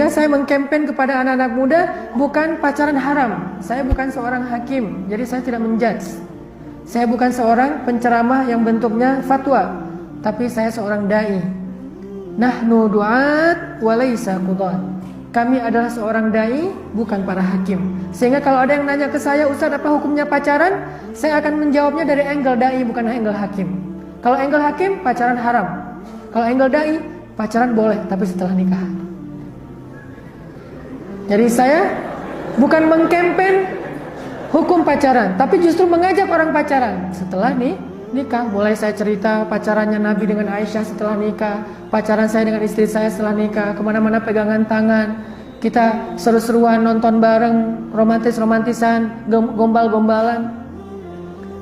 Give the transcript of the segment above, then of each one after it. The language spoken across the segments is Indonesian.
Sehingga saya mengkampen kepada anak-anak muda, bukan pacaran haram. Saya bukan seorang hakim, jadi saya tidak menjudge. Saya bukan seorang penceramah yang bentuknya fatwa, tapi saya seorang dai. Nahnu du'at walaysa qudat. Kami adalah seorang dai, bukan para hakim. Sehingga kalau ada yang nanya ke saya, Ustaz apa hukumnya pacaran? Saya akan menjawabnya dari angle dai, bukan angle hakim. Kalau angle hakim, pacaran haram. Kalau angle dai, pacaran boleh, tapi setelah nikah. Jadi saya bukan mengkampen hukum pacaran, tapi justru mengajak orang pacaran. Setelah nikah, mulai saya cerita pacarannya Nabi dengan Aisyah setelah nikah, pacaran saya dengan istri saya setelah nikah, kemana-mana pegangan tangan, kita seru-seruan nonton bareng, romantis-romantisan, gombal-gombalan.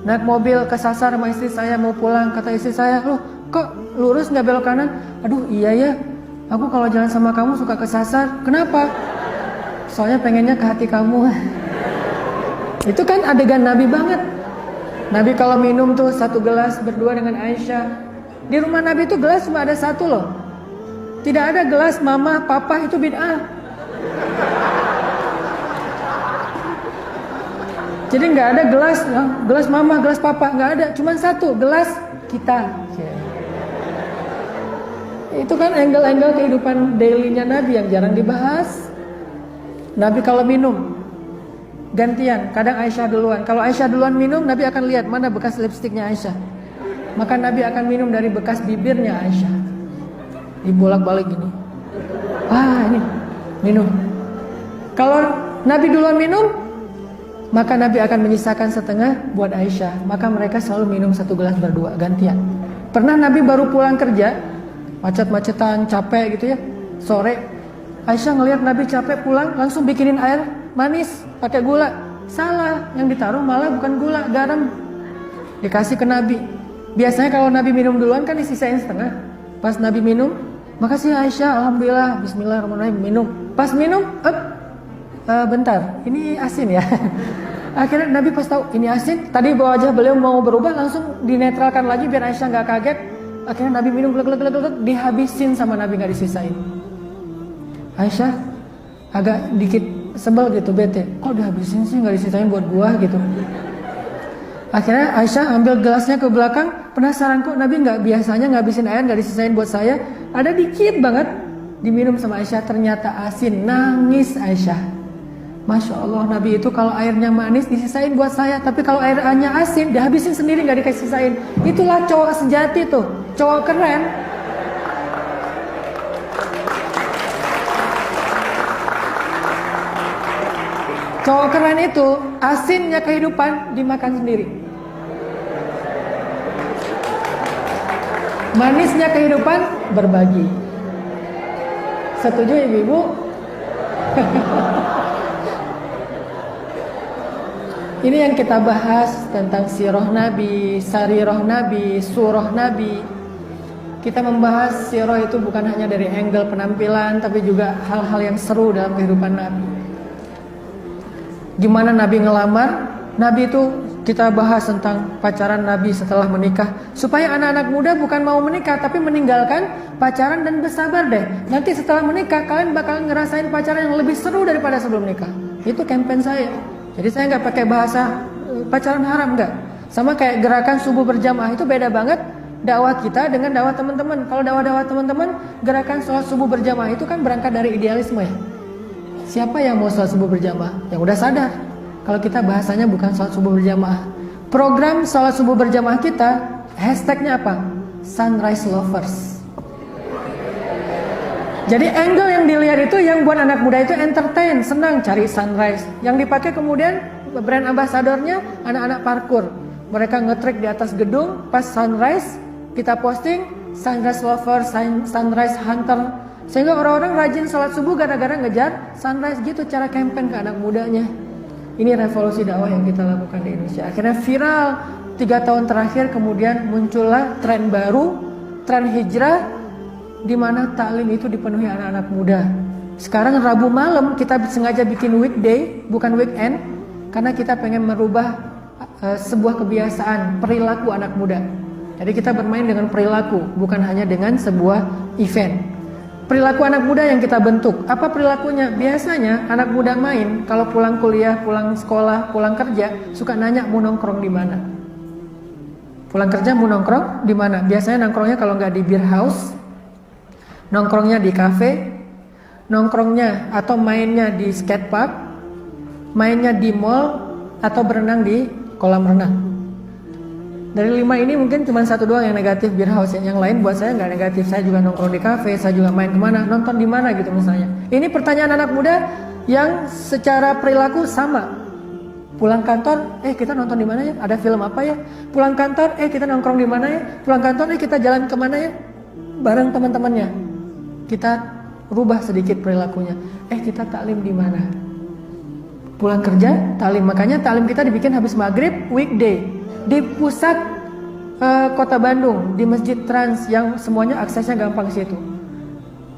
Naik mobil kesasar sama istri saya, mau pulang, kata istri saya, loh kok lurus nggak belok kanan? Aduh iya ya, aku kalau jalan sama kamu suka kesasar. Kenapa? Soalnya pengennya ke hati kamu. Itu kan adegan Nabi banget. Nabi kalau minum tuh satu gelas berdua dengan Aisyah. Di rumah Nabi itu gelas cuma ada satu loh. Tidak ada gelas mama, papa, itu bid'ah. Jadi nggak ada gelas mama, gelas papa, nggak ada. Cuma satu, gelas kita. Itu kan angle-angle kehidupan daily-nya Nabi yang jarang dibahas. Nabi kalau minum gantian, kadang Aisyah duluan. Kalau Aisyah duluan minum, Nabi akan lihat mana bekas lipstiknya Aisyah. Maka Nabi akan minum dari bekas bibirnya Aisyah. Dibolak-balik gini. Wah ini minum. Kalau Nabi duluan minum, maka Nabi akan menyisakan setengah buat Aisyah. Maka mereka selalu minum satu gelas berdua, gantian. Pernah Nabi baru pulang kerja, macet-macetan, capek gitu ya, sore. Aisyah ngelihat Nabi capek pulang, langsung bikinin air manis pakai gula. Salah, yang ditaruh malah bukan gula, garam. Dikasih ke Nabi. Biasanya kalau Nabi minum duluan kan disisain setengah. Pas Nabi minum, makasih Aisyah, alhamdulillah, bismillahirrahmanirrahim, minum. Pas minum, bentar, ini asin ya. Akhirnya Nabi pas tahu ini asin, tadi wajah beliau mau berubah, langsung dinetralkan lagi biar Aisyah nggak kaget. Akhirnya Nabi minum, dihabisin sama Nabi, nggak disisain. Aisyah agak dikit sebel gitu, bete. Kok dihabisin sih, nggak disisain buat gua gitu. Akhirnya Aisyah ambil gelasnya ke belakang, penasaran kok Nabi biasanya ngabisin air, nggak disisain buat saya. Ada dikit banget, diminum sama Aisyah, ternyata asin. Nangis Aisyah. Masya Allah, Nabi itu kalau airnya manis disisain buat saya, tapi kalau airnya asin dihabisin sendiri, nggak dikasih sisain. Itulah cowok sejati tuh, cowok keren. Cowok keren itu asinnya kehidupan dimakan sendiri, manisnya kehidupan berbagi. Setuju ibu-ibu? Ini yang kita bahas tentang sirah Nabi, sarirah Nabi, surah Nabi. Kita membahas sirah itu bukan hanya dari angle penampilan, tapi juga hal-hal yang seru dalam kehidupan Nabi. Gimana Nabi ngelamar? Nabi itu kita bahas tentang pacaran Nabi setelah menikah, supaya anak-anak muda bukan mau menikah tapi meninggalkan pacaran dan bersabar deh. Nanti setelah menikah kalian bakal ngerasain pacaran yang lebih seru daripada sebelum nikah. Itu campaign saya. Jadi saya nggak pakai bahasa pacaran haram, nggak. Sama kayak gerakan subuh berjamaah, itu beda banget dakwah kita dengan dakwah teman-teman. Kalau dakwah teman-teman, gerakan sholat subuh berjamaah itu kan berangkat dari idealisme ya. Siapa yang mau sholat subuh berjamaah? Yang udah sadar. Kalau kita bahasanya bukan sholat subuh berjamaah. Program sholat subuh berjamaah kita, hashtagnya apa? Sunrise Lovers. Jadi angle yang dilihat itu yang buat anak muda itu entertain, senang cari sunrise. Yang dipakai kemudian brand ambassadornya anak-anak parkour. Mereka nge-track di atas gedung pas sunrise, kita posting Sunrise Lovers, Sunrise Hunter. Sehingga orang-orang rajin sholat subuh gara-gara ngejar sunrise gitu, cara campaign ke anak mudanya. Ini revolusi dakwah yang kita lakukan di Indonesia. Akhirnya viral 3 tahun terakhir, kemudian muncullah tren baru, tren hijrah, di mana taklim itu dipenuhi anak-anak muda. Sekarang Rabu malam kita sengaja bikin weekday, bukan weekend, karena kita pengen merubah sebuah kebiasaan, perilaku anak muda. Jadi kita bermain dengan perilaku, bukan hanya dengan sebuah event. Perilaku anak muda yang kita bentuk. Apa perilakunya? Biasanya anak muda main kalau pulang kuliah, pulang sekolah, pulang kerja suka nanya mau nongkrong di mana. Pulang kerja mau nongkrong di mana? Biasanya nongkrongnya kalau nggak di beer house, nongkrongnya di cafe, nongkrongnya atau mainnya di skate park, mainnya di mall atau berenang di kolam renang. Dari 5 ini mungkin cuma 1 doang yang negatif, beer house. Yang lain buat saya nggak negatif. Saya juga nongkrong di cafe, saya juga main kemana, nonton di mana gitu misalnya. Ini pertanyaan anak muda yang secara perilaku sama. Pulang kantor, kita nonton di mana ya? Ada film apa ya? Pulang kantor, kita nongkrong di mana ya? Pulang kantor, kita jalan kemana ya? Bareng teman-temannya. Kita rubah sedikit perilakunya. Kita taklim di mana? Pulang kerja, taklim. Makanya taklim kita dibikin habis maghrib, weekday. Di pusat kota Bandung, di Masjid Trans yang semuanya aksesnya gampang situ.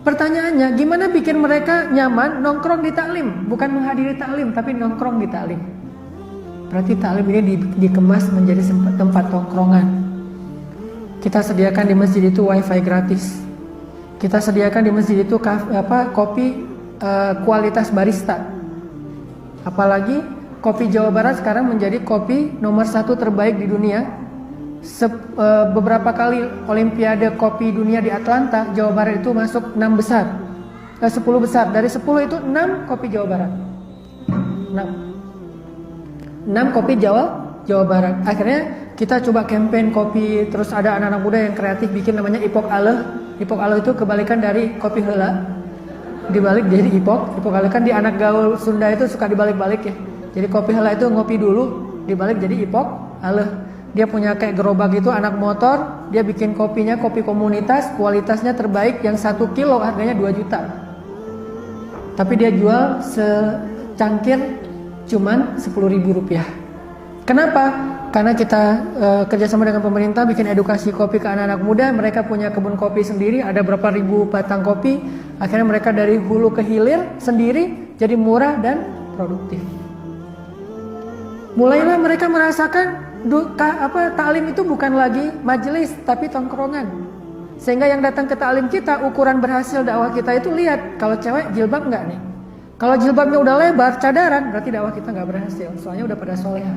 Pertanyaannya, gimana bikin mereka nyaman nongkrong di taklim? Bukan menghadiri taklim, tapi nongkrong di taklim. Berarti taklim ini dikemas menjadi tempat tongkrongan. Kita sediakan di masjid itu wifi gratis. Kita sediakan di masjid itu kopi kualitas barista. Apalagi kopi Jawa Barat sekarang menjadi kopi nomor 1 terbaik di dunia. Beberapa kali Olimpiade kopi dunia di Atlanta, Jawa Barat itu masuk 6 besar, 10 besar. Dari 10 itu 6 kopi Jawa Barat. 6 kopi Jawa Barat. Akhirnya kita coba campaign kopi. Terus ada anak-anak muda yang kreatif bikin namanya Ipok Ale. Ipok Ale itu kebalikan dari kopi heula, dibalik jadi ipok. Ipok Ale kan di anak gaul Sunda itu suka dibalik-balik ya. Jadi kopi heula itu ngopi dulu, dibalik jadi ipok ale. Dia punya kayak gerobak gitu, anak motor. Dia bikin kopinya, kopi komunitas, kualitasnya terbaik, yang 1 kilo harganya 2 juta. Tapi dia jual secangkir cuman 10.000 rupiah. Kenapa? Karena kita kerjasama dengan pemerintah bikin edukasi kopi ke anak-anak muda. Mereka punya kebun kopi sendiri, ada berapa ribu batang kopi. Akhirnya mereka dari hulu ke hilir sendiri, jadi murah dan produktif. Mulailah mereka merasakan taklim itu bukan lagi majelis tapi tongkrongan. Sehingga yang datang ke taklim kita, ukuran berhasil dakwah kita itu lihat kalau cewek jilbab enggak nih. Kalau jilbabnya udah lebar, cadaran, berarti dakwah kita enggak berhasil. Soalnya udah pada soleha.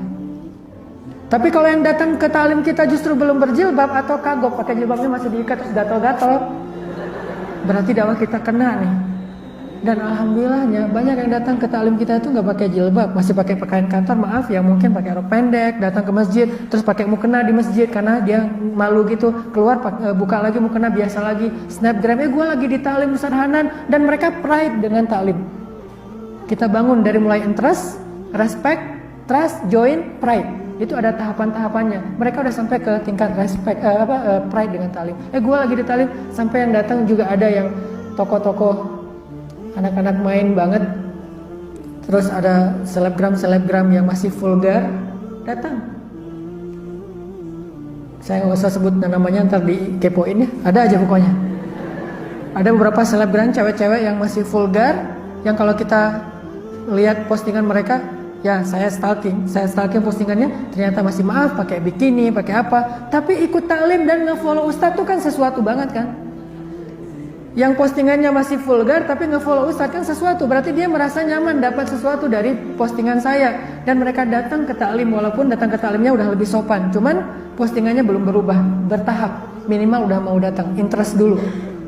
Tapi kalau yang datang ke taklim kita justru belum berjilbab atau kagok, pakai jilbabnya masih diikat terus gatal-gatal, berarti dakwah kita kena nih. Dan alhamdulillahnya banyak yang datang ke taklim kita itu nggak pakai jilbab, masih pakai pakaian kantor, maaf ya, mungkin pakai rok pendek, datang ke masjid terus pakai mukena di masjid karena dia malu gitu, keluar buka lagi mukena biasa lagi, snapgram, gue lagi di taklim Ustaz Hanan, dan mereka pride dengan taklim. Kita bangun dari mulai interest, respect, trust, join, pride. Itu ada tahapan-tahapannya. Mereka udah sampai ke tingkat respect, pride dengan taklim. Gue lagi di taklim, sampai yang datang juga ada yang tokoh-tokoh anak-anak main banget. Terus ada selebgram yang masih vulgar datang. Saya nggak usah sebut namanya, ntar dikepoin ya. Ada aja pokoknya. Ada beberapa selebgram cewek-cewek yang masih vulgar, yang kalau kita lihat postingan mereka, ya saya stalking postingannya, ternyata masih maaf pakai bikini, pakai apa. Tapi ikut taklim dan nge-follow Ustadz tuh kan sesuatu banget kan. Yang postingannya masih vulgar tapi nge-follow Ustadz kan sesuatu, berarti dia merasa nyaman dapat sesuatu dari postingan saya. Dan mereka datang ke taklim, walaupun datang ke taklimnya udah lebih sopan, cuman postingannya belum berubah, bertahap. Minimal udah mau datang, interest dulu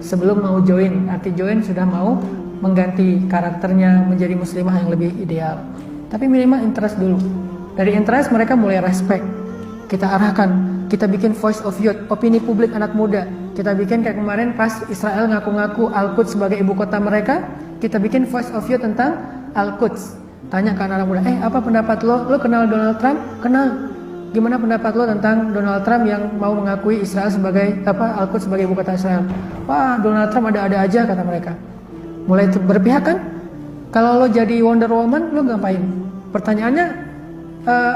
sebelum mau join. Arti join sudah mau mengganti karakternya menjadi muslimah yang lebih ideal. Tapi minimal interest dulu. Dari interest mereka mulai respect. Kita arahkan, kita bikin voice of youth, opini publik anak muda. Kita bikin kayak kemarin pas Israel ngaku-ngaku Al-Quds sebagai ibu kota mereka, kita bikin voice of youth tentang Al-Quds. Tanya ke anak muda, apa pendapat lo? Lo kenal Donald Trump? Kenal. Gimana pendapat lo tentang Donald Trump yang mau mengakui Israel sebagai Al-Quds sebagai ibu kota Israel? Wah, Donald Trump ada-ada aja kata mereka. Mulai berpihak kan? Kalau lo jadi Wonder Woman, lo ngapain? Pertanyaannya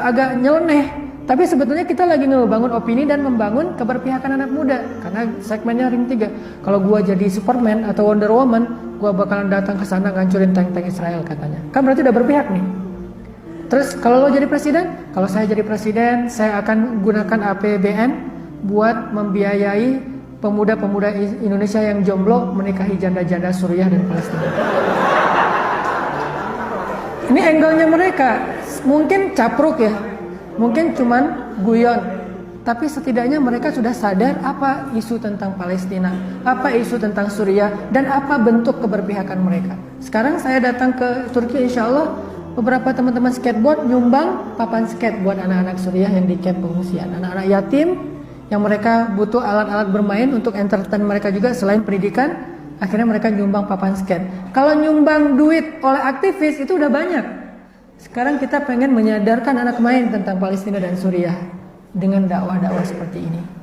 agak nyeleneh. Tapi sebetulnya kita lagi ngebangun opini dan membangun keberpihakan anak muda. Karena segmennya ring 3. Kalau gua jadi Superman atau Wonder Woman, gua bakalan datang ke sana ngancurin tank-tank Israel katanya. Kan berarti udah berpihak nih. Terus kalau lo jadi presiden, kalau saya jadi presiden, saya akan gunakan APBN buat membiayai pemuda-pemuda Indonesia yang jomblo menikahi janda-janda Suriah dan Palestina. Ini angle-nya mereka. Mungkin capruk ya, mungkin cuman guyon, tapi setidaknya mereka sudah sadar apa isu tentang Palestina, apa isu tentang Suriah, dan apa bentuk keberpihakan mereka. Sekarang saya datang ke Turki, insya Allah beberapa teman-teman skateboard nyumbang papan skate buat anak-anak Suriah yang di camp pengungsian, anak-anak yatim yang mereka butuh alat-alat bermain untuk entertain mereka juga selain pendidikan. Akhirnya mereka nyumbang papan skate. Kalau nyumbang duit oleh aktivis itu udah banyak. Sekarang kita pengen menyadarkan anak main tentang Palestina dan Suriah dengan dakwah-dakwah seperti ini.